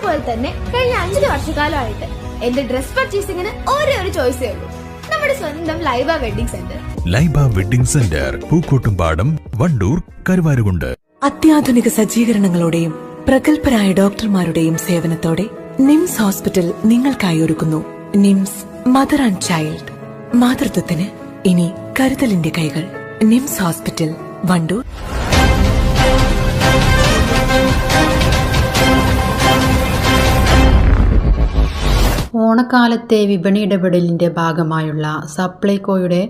പോലെ തന്നെ കഴിഞ്ഞ 5 വർഷക്കാലമായിട്ട് എന്റെ ഡ്രസ് പർച്ചേസിംഗിന് ഒരേ ഒരു ചോയ്സേ ഉള്ളൂ, നമ്മുടെ സ്വന്തം Laiba wedding centre. Laiba wedding centre, Pookkottumpadam, Wandoor, Karuvarakundu. അത്യാധുനിക സജ്ജീകരണങ്ങളോടെയും പ്രഗത്ഭരായ ഡോക്ടർമാരുടെയും സേവനത്തോടെ നിംസ് ഹോസ്പിറ്റൽ നിങ്ങൾക്കായി ഒരുക്കുന്നു നിംസ് മദർ ആൻഡ് ചൈൽഡ്. മാതൃത്വത്തിന് ഇനി കരുതലിന്റെ കൈകൾ. Nymphs hospital, Wandoor. ഓണക്കാലത്തെ വിപണി ഇടപെടലിന്റെ ഭാഗമായുള്ള സപ്ലൈകോയുടെ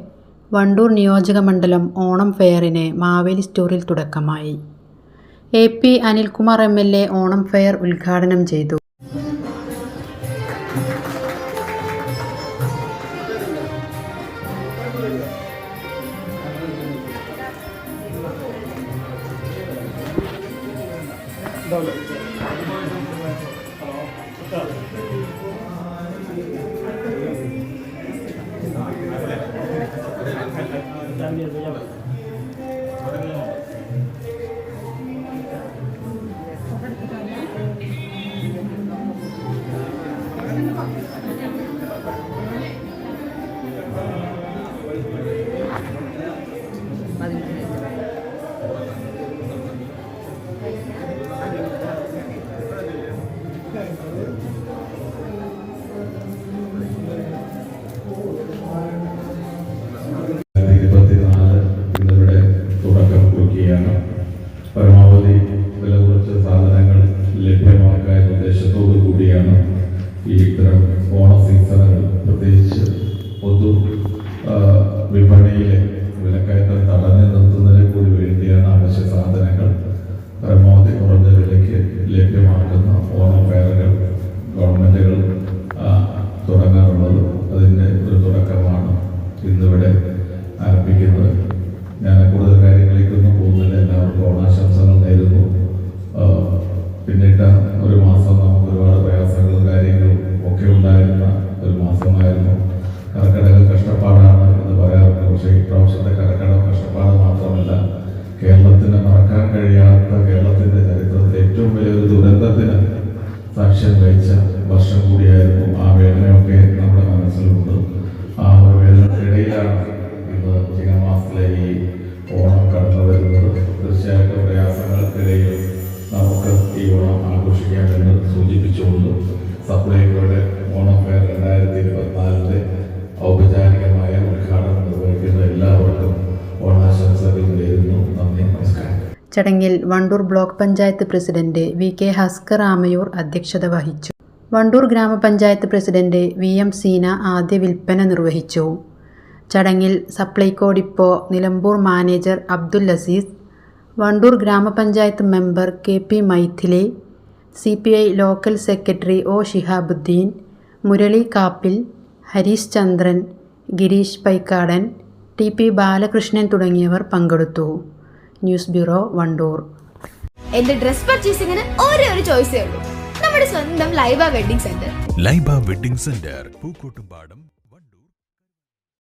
വണ്ടൂർ നിയോജക മണ്ഡലം ഓണം ഫെയറിന് മാവേലി സ്റ്റോറിൽ തുടക്കമായി. AP Anilkumar MLA Onam fair ഉദ്ഘാടനം ചെയ്തു. പരമാവധി വില കുറച്ച് സാധനങ്ങൾ ലഭ്യമാക്കാൻ ഉദ്ദേശത്തോടു കൂടിയാണ് ഈ ഇത്തരം ഓണ സീസണുകൾ, പ്രത്യേകിച്ച് പൊതു വിപണിയിലെ വിലക്കയറ്റം തടഞ്ഞു നിർത്തുന്നതിന് കൂടി വേണ്ടിയാണ് അവശ്യ സാധനങ്ങൾ പരമാവധി കുറഞ്ഞ വിലയ്ക്ക് ലഭ്യമാക്കുന്ന ഓണ ഫെയറുകൾ ഗവൺമെൻറ്റുകൾ തുടങ്ങാറുള്ളത്. അതിൻ്റെ ഒരു തുടക്കമാണ് ഇന്നിവിടെ ആരംഭിക്കുന്നത്. ഞാൻ കൂടുതൽ കാര്യങ്ങളിലേക്കൊന്നും പോകുന്നില്ല. എല്ലാവർക്കും ഓണാശംസകൾ നേരുന്നു. പിന്നിട്ട ഒരു മാസം നമുക്ക് ഒരുപാട് പ്രയാസങ്ങളും കാര്യങ്ങളും ഒക്കെ ഉണ്ടായിരുന്ന ഒരു മാസമായിരുന്നു. കർക്കിടക കഷ്ടപ്പാടാണ് എന്ന് പറയാറുണ്ട്. പക്ഷേ ഇപ്രാവശ്യത്തെ കർക്കിടക കഷ്ടപ്പാട് മാത്രമല്ല, കേരളത്തിന് മറക്കാൻ കഴിയാത്ത, കേരളത്തിൻ്റെ ചരിത്രത്തിലെ ഏറ്റവും വലിയൊരു ദുരന്തത്തിന് സാക്ഷ്യം വഹിച്ച വർഷം കൂടിയായിരുന്നു. ആ വേദനയൊക്കെ നമ്മുടെ മനസ്സിലുണ്ട്. ആ ഒരു വേദനയ്ക്കിടയിലാണ് ഇന്ന് ചിങ്ങമാസത്തിലെ ഈ ഓണം കടന്നു വരുന്നത്. തീർച്ചയായിട്ടും പ്രയാസങ്ങൾക്കിടയിൽ നമുക്ക് ഈ ഓണം ആഘോഷിക്കാമെന്ന് സൂചിപ്പിച്ചുകൊണ്ട് സപ്ലൈകോയുടെ ഓണം ഫെയർ 2024 ഔപചാരികമായ ഉദ്ഘാടനം നിർവഹിക്കുന്ന എല്ലാവർക്കും ഓണാശംസകൾ നേരുന്നു. നന്ദി, നമസ്കാരം. ചടങ്ങിൽ Wandoor block panchayat president VK Haskar Amayur അധ്യക്ഷത വഹിച്ചു. വണ്ടൂർ ഗ്രാമപഞ്ചായത്ത് പ്രസിഡന്റ് VM സീന ആദ്യ വിൽപ്പന നിർവഹിച്ചു. ചടങ്ങിൽ സപ്ലൈകോ ഡിപ്പോ നിലമ്പൂർ മാനേജർ അബ്ദുൽ അസീസ്, വണ്ടൂർ ഗ്രാമപഞ്ചായത്ത് member KP Mythili, CPI local secretary O Shihabuddin, Murali Kappil, Harish Chandran, Girish Paikkadan, TP Balakrishnan തുടങ്ങിയവർ പങ്കെടുത്തു. News bureau, Wandoor. എന്റെ ഡ്രസ് പർച്ചേസിംഗിന് ഒരേ ഒരു ചോയ്സേ ഉള്ളൂ, നമ്മുടെ സ്വന്തം Laiba wedding centre. Laiba wedding centre, Pookkottumpadam.